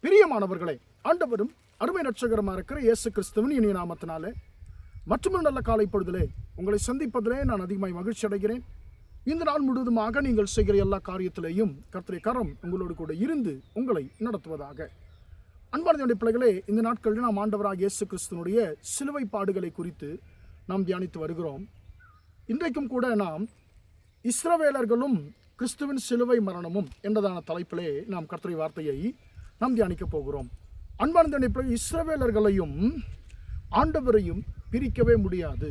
பிரியமானவர்களே, ஆண்டவரும் அருமை ரட்சகரமாக இருக்கிற இயேசு கிறிஸ்துவின் இனிய நாமத்தினாலே மற்றும் நல்ல காலை பொழுதிலே உங்களை சந்திப்பதிலே நான் அதிகமாய் மகிழ்ச்சி அடைகிறேன். இந்த நாள் முழுவதுமாக நீங்கள் செய்கிற எல்லா காரியத்திலேயும் கர்த்தருடைய கரம் உங்களோடு கூட இருந்து உங்களை நடத்துவதாக. அன்பான பிள்ளைகளே, இந்த நாட்களில் நாம் ஆண்டவராக இயேசு கிறிஸ்துவனுடைய சிலுவை பாடுகளை குறித்து நாம் தியானித்து வருகிறோம். இன்றைக்கும் கூட நாம் இஸ்ரவேலர்களும் கிறிஸ்துவின் சிலுவை மரணமும் என்றதான தலைப்பிலே நாம் கர்த்தருடைய வார்த்தையை நாம் தியானிக்க போகிறோம். அன்பான இஸ்ரவேலர்களையும் ஆண்டவரையும் பிரிக்கவே முடியாது.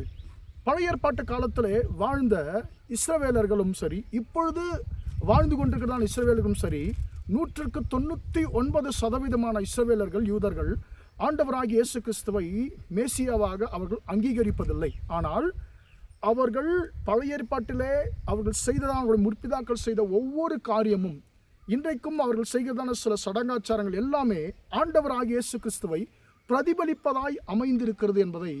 பழைய ஏற்பாட்டு காலத்திலே வாழ்ந்த இஸ்ரவேலர்களும் சரி, இப்பொழுது வாழ்ந்து கொண்டிருக்கிறதான இஸ்ரவேலர்களும் சரி, 99% இஸ்ரவேலர்கள் யூதர்கள் ஆண்டவராகிய இயேசு கிறிஸ்துவை மேசியாவாக அவர்கள் அங்கீகரிப்பதில்லை. ஆனால் அவர்கள் பழைய ஏற்பாட்டிலே அவர்கள் செய்ததான அவருடைய முற்பிதாக்கள் செய்த ஒவ்வொரு காரியமும் இன்றைக்கும் அவர்கள் செய்கிறதான சில சடங்காச்சாரங்கள் எல்லாமே ஆண்டவராகிய இயேசு கிறிஸ்துவை பிரதிபலிப்பதாய் அமைந்திருக்கிறது என்பதை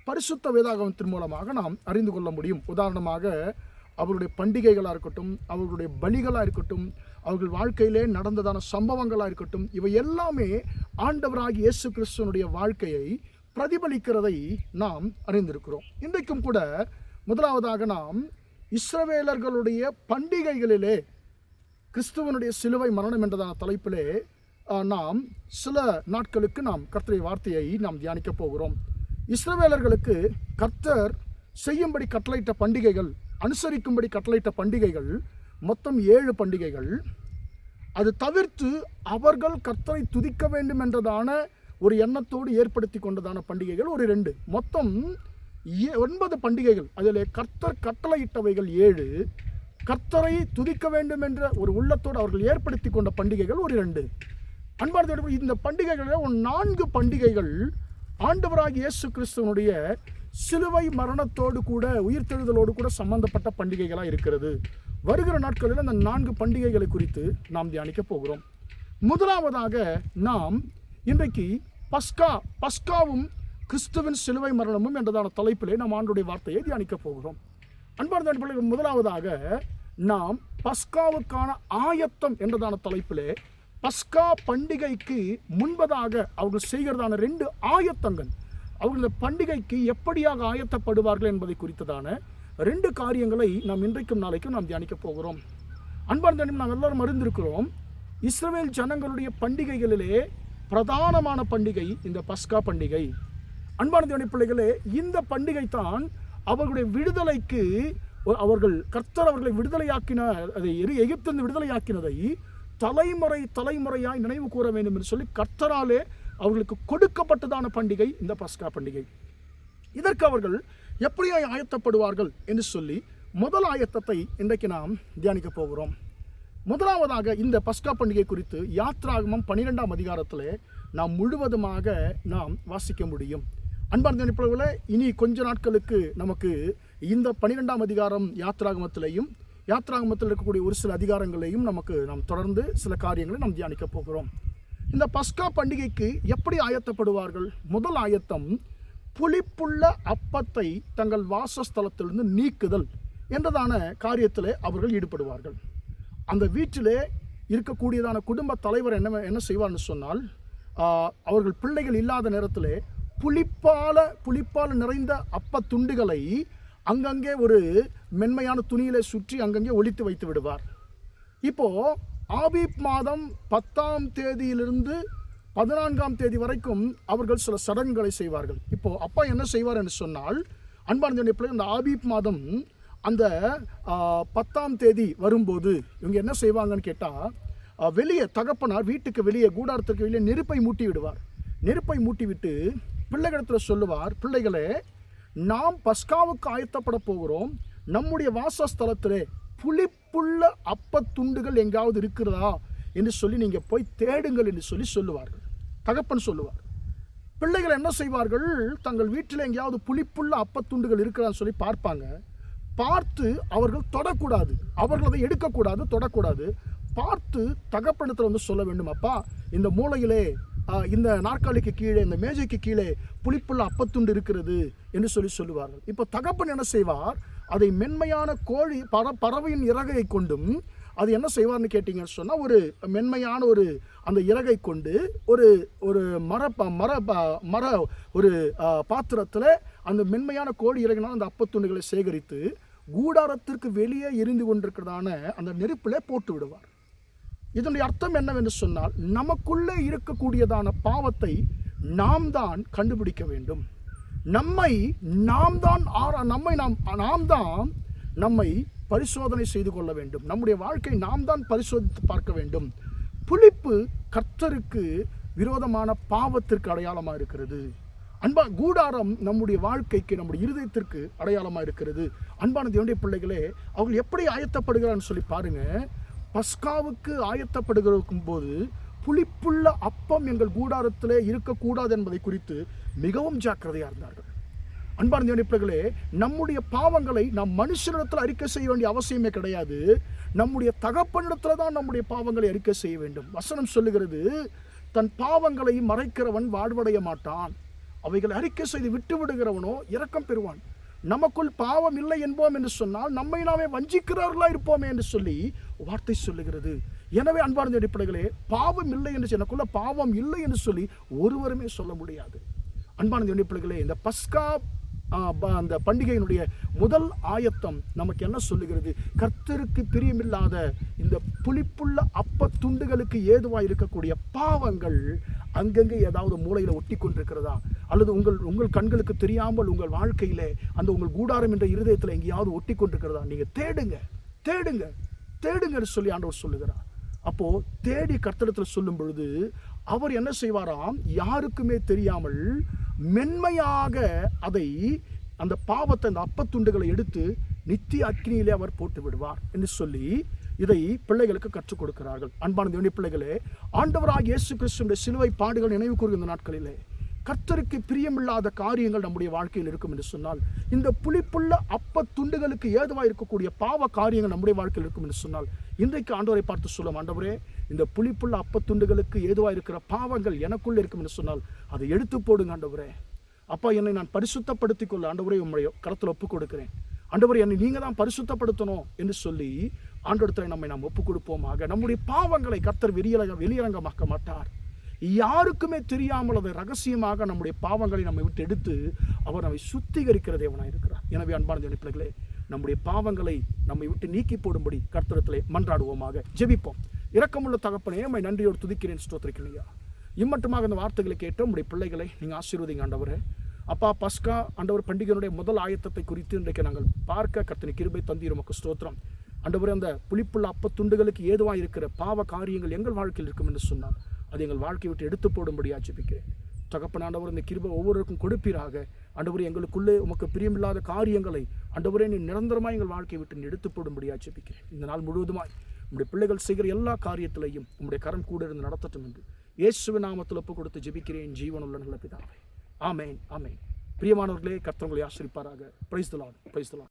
பரிசுத்த வேதாகமத்தின் மூலமாக நாம் அறிந்து கொள்ள முடியும். உதாரணமாக அவர்களுடைய பண்டிகைகளாக இருக்கட்டும், அவர்களுடைய பலிகளாக இருக்கட்டும், அவர்கள் வாழ்க்கையிலே நடந்ததான சம்பவங்களாக இருக்கட்டும், இவை எல்லாமே ஆண்டவராகிய இயேசு கிறிஸ்துவனுடைய வாழ்க்கையை பிரதிபலிக்கிறதை நாம் அறிந்திருக்கிறோம். இன்றைக்கும் கூட முதலாவதாக நாம் இஸ்ரவேலர்களுடைய பண்டிகைகளிலே கிறிஸ்துவனுடைய சிலுவை மரணம் என்றதான தலைப்பிலே நாம் சில நாட்களுக்கு நாம் கர்த்தருடைய வார்த்தையை நாம் தியானிக்க போகிறோம். இஸ்ரவேலர்களுக்கு கர்த்தர் செய்யும்படி கட்டளையிட்ட பண்டிகைகள், அனுசரிக்கும்படி கட்டளையிட்ட பண்டிகைகள் மொத்தம் 7 பண்டிகைகள். அது தவிர்த்து அவர்கள் கர்த்தரை துதிக்க வேண்டும் என்றதான ஒரு எண்ணத்தோடு ஏற்படுத்தி கொண்டதான பண்டிகைகள் ஒரு 2, மொத்தம் 9 பண்டிகைகள். அதில் கர்த்தர் கட்டளையிட்டவைகள் 7, கர்த்தரை துதிக்க வேண்டும் என்ற ஒரு உள்ளத்தோடு அவர்கள் ஏற்படுத்தி கொண்ட பண்டிகைகள் ஒரு 2. அன்பார்ந்த இந்த பண்டிகைகளில் 4 பண்டிகைகள் ஆண்டவராகிய இயேசு கிறிஸ்துவனுடைய சிலுவை மரணத்தோடு கூட உயிர்த்தெழுதலோடு கூட சம்பந்தப்பட்ட பண்டிகைகளாக இருக்கிறது. வருகிற நாட்களில் அந்த 4 பண்டிகைகளை குறித்து நாம் தியானிக்க போகிறோம். முதலாவதாக நாம் இன்றைக்கு பஸ்காவும் கிறிஸ்துவின் சிலுவை மரணமும் என்றதான தலைப்பிலே நாம் ஆண்டவருடைய வார்த்தையை தியானிக்க போகிறோம். அன்பார்ந்த பிள்ளைகள், முதலாவதாக நாம் பஸ்காவுக்கான ஆயத்தம் என்றதான தலைப்பிலே பஸ்கா பண்டிகைக்கு முன்பதாக அவர்கள் செய்கிறதான 2 ஆயத்தங்கள், அவர்கள் இந்த பண்டிகைக்கு எப்படியாக ஆயத்தப்படுவார்கள் என்பதை குறித்ததான 2 காரியங்களை நாம் இன்றைக்கும் நாளைக்கும் நாம் தியானிக்க போகிறோம். அன்பார்ந்த நாம் எல்லாரும் அறிந்திருக்கிறோம், இஸ்ரவேல் ஜனங்களுடைய பண்டிகைகளிலே பிரதானமான பண்டிகை இந்த பஸ்கா பண்டிகை. அன்பார்ந்த பிள்ளைகளே, இந்த பண்டிகை தான் அவர்களுடைய விடுதலைக்கு கர்த்தர் அவர்களை விடுதலையாக்கின, அதை எகிப்திலிருந்து விடுதலையாக்கினதை தலைமுறையாய் நினைவு கூற வேண்டும் என்று சொல்லி கர்த்தராலே அவர்களுக்கு கொடுக்கப்பட்டதான பண்டிகை இந்த பஸ்கா பண்டிகை. இதற்கு அவர்கள் எப்படியாய் ஆயத்தப்படுவார்கள் என்று சொல்லி முதல் ஆயத்தத்தை இன்றைக்கு நாம் தியானிக்க போகிறோம். முதலாவதாக இந்த பஸ்கா பண்டிகை குறித்து யாத்ராகமம் 12ஆம் அதிகாரத்தில் நாம் முழுவதுமாக நாம் வாசிக்க முடியும். அன்பார்ந்த பிள்ளைகளே, இனி கொஞ்ச நாட்களுக்கு நமக்கு இந்த 12ஆம் அதிகாரம் யாத்ராகமத்தில் இருக்கக்கூடிய ஒரு சில அதிகாரங்களையும் நாம் தொடர்ந்து சில காரியங்களை நாம் தியானிக்க போகிறோம். இந்த பஸ்கா பண்டிகைக்கு எப்படி ஆயத்தப்படுவார்கள்? முதல் ஆயத்தம், புளிப்புள்ள அப்பத்தை தங்கள் வாசஸ்தலத்திலிருந்து நீக்குதல் என்றதான காரியத்திலே அவர்கள் ஈடுபடுவார்கள். அந்த வீட்டிலே இருக்கக்கூடியதான குடும்ப தலைவர் என்ன செய்வார்னு சொன்னால், அவர்கள் பிள்ளைகள் இல்லாத நேரத்திலே புளிப்பால் நிறைந்த அப்ப துண்டுகளை அங்கங்கே ஒரு மென்மையான துணியிலே சுற்றி அங்கங்கே ஒளித்து வைத்து விடுவார். இப்போ ஆபீப் மாதம் 10ஆம் தேதியிலிருந்து 14ஆம் தேதி வரைக்கும் அவர்கள் சில சடங்குகளை செய்வார்கள். இப்போ அப்பா என்ன செய்வார் என்று சொன்னால், அன்பார்ந்த பிள்ளை, இந்த ஆபீப் மாதம் அந்த 10ஆம் தேதி வரும்போது இவங்க என்ன செய்வாங்கன்னு கேட்டால், வெளியே தகப்பனார் வீட்டுக்கு வெளியே கூடாரத்திற்கு வெளியே நெருப்பை மூட்டி விடுவார். நெருப்பை மூட்டிவிட்டு பிள்ளைகளிடத்தில் சொல்லுவார், பிள்ளைகளே, நாம் பஸ்காவுக்கு ஆயத்தப்பட போகிறோம், நம்முடைய வாசஸ்தலத்திலே புளிப்புள்ள அப்ப துண்டுகள் எங்காவது இருக்கிறதா என்று சொல்லி நீங்கள் போய் தேடுங்கள் என்று சொல்லுவார்கள். தகப்பன் சொல்லுவார். பிள்ளைகள் என்ன செய்வார்கள், தங்கள் வீட்டில் எங்கேயாவது புளிப்புள்ள அப்பத்துண்டுகள் இருக்கிறான்னு சொல்லி பார்ப்பாங்க. பார்த்து அவர்கள் தொடக்கூடாது, அவர்கள் அதை எடுக்கக்கூடாது, தொடக்கூடாது. பார்த்து தகப்பனத்தில் சொல்ல வேண்டும், அப்பா, இந்த மூலையிலே இந்த நாற்காலிக்கு கீழே, இந்த மேஜைக்கு கீழே புளிப்புள்ள அப்பத்துண்டு இருக்கிறது என்று சொல்லுவார்கள். இப்போ தகப்பன் என்ன செய்வார், அதை மென்மையான கோழி பறவையின் இறகையை கொண்டும் அது என்ன செய்வார்னு கேட்டிங்கன்னு சொன்னால், ஒரு மென்மையான ஒரு அந்த இறகை கொண்டு ஒரு ஒரு மர ஒரு பாத்திரத்தில் அந்த மென்மையான கோழி இறகினால் அந்த அப்பத்துண்டுகளை சேகரித்து கூடாரத்திற்கு வெளியே எரிந்து கொண்டிருக்கிறதான அந்த நெருப்பில் போட்டு விடுவார். இதனுடைய அர்த்தம் என்னவென்று சொன்னால், நமக்குள்ளே இருக்கக்கூடியதான பாவத்தை நாம் தான் கண்டுபிடிக்க வேண்டும். நாம் தான் நம்மை பரிசோதனை செய்து கொள்ள வேண்டும். நம்முடைய வாழ்க்கை நாம் தான் பரிசோதித்து பார்க்க வேண்டும். புளிப்பு கர்த்தருக்கு விரோதமான பாவத்திற்கு அடையாளமாக இருக்கிறது. கூடாரம் நம்முடைய வாழ்க்கைக்கு, நம்முடைய இருதயத்திற்கு அடையாளமாக இருக்கிறது. அன்பான தேவனுடைய பிள்ளைகளே, அவர்கள் எப்படி ஆயத்தப்படுகிறான்னு சொல்லி பாருங்க. பஸ்காவுக்கு ஆயத்தப்படுகிற போது புளிப்புள்ள அப்பம் எங்கள் கூடாரத்திலே இருக்கக்கூடாது என்பதை குறித்து மிகவும் ஜாக்கிரதையாக இருந்தார்கள். அன்பான தேவனுடைய பிள்ளைகளே, நம்முடைய பாவங்களை நாம் மனுஷனிடத்தில் அறிக்கை செய்ய வேண்டிய அவசியமே கிடையாது. நம்முடைய தகப்பனிடத்தில் தான் நம்முடைய பாவங்களை அறிக்கை செய்ய வேண்டும். வசனம் சொல்லுகிறது, தன் பாவங்களை மறைக்கிறவன் வாழ்வடைய மாட்டான், அவைகளை அறிக்கை செய்து விட்டு விடுகிறவனோ இரக்கம் பெறுவான். நமக்குள் பாவம் இல்லை என்போம் என்று சொன்னால் நம்மை நாமே வஞ்சிக்கிறவர்களாக இருப்போமே என்று சொல்லி வார்த்தை சொல்லுகிறது. எனவே அன்பார்ந்த அடிப்படைகளே, பாவம் இல்லை என்று, எனக்குள்ள பாவம் இல்லை என்று சொல்லி ஒருவருமே சொல்ல முடியாது. அன்பான அடிப்படைகளே, இந்த பஸ்கா அந்த பண்டிகையினுடைய முதல் ஆயத்தம் நமக்கு என்ன சொல்லுகிறது? கர்த்தருக்கு பிரியமில்லாத இந்த புளிப்புள்ள அப்ப துண்டுகளுக்கு ஏதுவாக இருக்கக்கூடிய பாவங்கள் அங்கங்கே ஏதாவது மூளையில் ஒட்டி கொண்டிருக்கிறதா, அல்லது உங்கள் கண்களுக்கு தெரியாமல் உங்கள் வாழ்க்கையிலே அந்த உங்கள் கூடாரம் என்ற இருதயத்தில் எங்கேயாவது ஒட்டி கொண்டிருக்கிறதா? நீங்கள் தேடுங்க சொல்லி ஆண்டவர் சொல்லுகிறார். அப்போ தேடி கர்த்தரிடத்தில் சொல்லும் பொழுது அவர் என்ன செய்வாராம்? யாருக்குமே தெரியாமல் மென்மையாக அதை, அந்த பாவத்தை, அந்த அப்பத்துண்டுகளை எடுத்து நித்திய அக்னியிலே அவர் போட்டு விடுவார் என்று சொல்லி இதை பிள்ளைகளுக்கு கற்றுக் கொடுக்கிறார்கள். அன்பான தேவனுடைய பிள்ளைகளே, ஆண்டவராகிய இயேசு கிறிஸ்துவின் சிலுவை பாடுகள் நினைவு கூறுகின்ற நாட்களிலே கர்த்தருக்கு பிரியமில்லாத காரியங்கள் நம்முடைய வாழ்க்கையில் இருக்கும் என்று சொன்னால், இந்த புளிப்புள்ள அப்ப துண்டுகளுக்கு ஏதுவாக இருக்கக்கூடிய பாவ காரியங்கள் நம்முடைய வாழ்க்கையில் இருக்கும் என்று சொன்னால், இன்றைக்கு ஆண்டவரை பார்த்து சொல்லும், ஆண்டவரே, இந்த புளிப்புள்ள அப்ப துண்டுகளுக்கு ஏதுவாக இருக்கிற பாவங்கள் எனக்குள்ள இருக்கும் என்று சொன்னால் அதை எடுத்து போடுங்க ஆண்டவரே. அப்பா, என்னை நான் பரிசுத்தப்படுத்திக் கொள்ள ஆண்டவரே உம்முடைய கரத்தில் ஒப்புக் கொடுக்கிறேன். ஆண்டவரே, என்னை நீங்கள் தான் பரிசுத்தப்படுத்தணும் என்று சொல்லி ஆண்டவரத்தில் நம்மை நாம் ஒப்புக் கொடுப்போமாக. நம்முடைய பாவங்களை கர்த்தர் வெளியரங்கமாக்க மாட்டார். யாருக்குமே தெரியாமல் அதை ரகசியமாக நம்முடைய பாவங்களை நம்மை விட்டு எடுத்து அவர் நம்மை சுத்திகரிக்கிற தேவனாக இருக்கிறார். எனவே அன்பான பிள்ளைகளே, நம்முடைய பாவங்களை நம்மை விட்டு நீக்கி போடும்படி கர்த்தரிடத்திலே மன்றாடுவோமாக. ஜெபிப்போம். இரக்கமுள்ள தகப்பனே, உம்மை நன்றியோடு துதிக்கிறேன், ஸ்தோத்திரிக்கிறேன். இம்மட்டுமாக இந்த வார்த்தைகளை கேட்ட உம்முடைய பிள்ளைகளை நீங்கள் ஆசீர்வதிங்க ஆண்டவரே. அப்பா, பஸ்கா ஆண்டவர் பண்டிகையினுடைய முதல் ஆயத்தத்தை குறித்து இன்றைக்கு நாங்கள் பார்க்க கர்த்தனை கிருபை தந்தீர், உமக்கு ஸ்தோத்திரம் ஆண்டவரே. அந்த புளிப்புள்ள அப்பத்துண்டுகளுக்கு ஏதுவாக இருக்கிற பாவ காரியங்கள் எங்கள் வாழ்க்கையில் இருக்கும் என்று சொன்னால் அது எங்கள் வாழ்க்கையை விட்டு எடுத்து போடும்படியாக ஜெபிக்கிறேன். தகப்பன் ஆண்டவர், இந்த கிருபை ஒவ்வொருவருக்கும் கொடுப்பீராக. ஆண்டவரே, எங்களுக்குள்ளே உமக்கு பிரியமில்லாத காரியங்களை ஆண்டவரே நீ நிரந்தரமாக எங்கள் வாழ்க்கையை விட்டு நீ எடுத்து போடும்படியாக ஜெபிக்கிறேன். இந்த நாள் முழுவதுமாய் உங்களுடைய பிள்ளைகள் செய்கிற எல்லா காரியத்திலையும் உங்களுடைய கரம் கூட இருந்து நடத்தட்டும் என்று இயேசுவின் நாமத்தில் ஒப்பு கொடுத்து ஜெபிக்கிறேன், ஜீவனுள்ள நல்ல பிதாவே. ஆமேன், ஆமேன். பிரியமானவர்களே, கர்த்தர் உங்களை ஆசீர்வதிப்பாராக. Praise the Lord.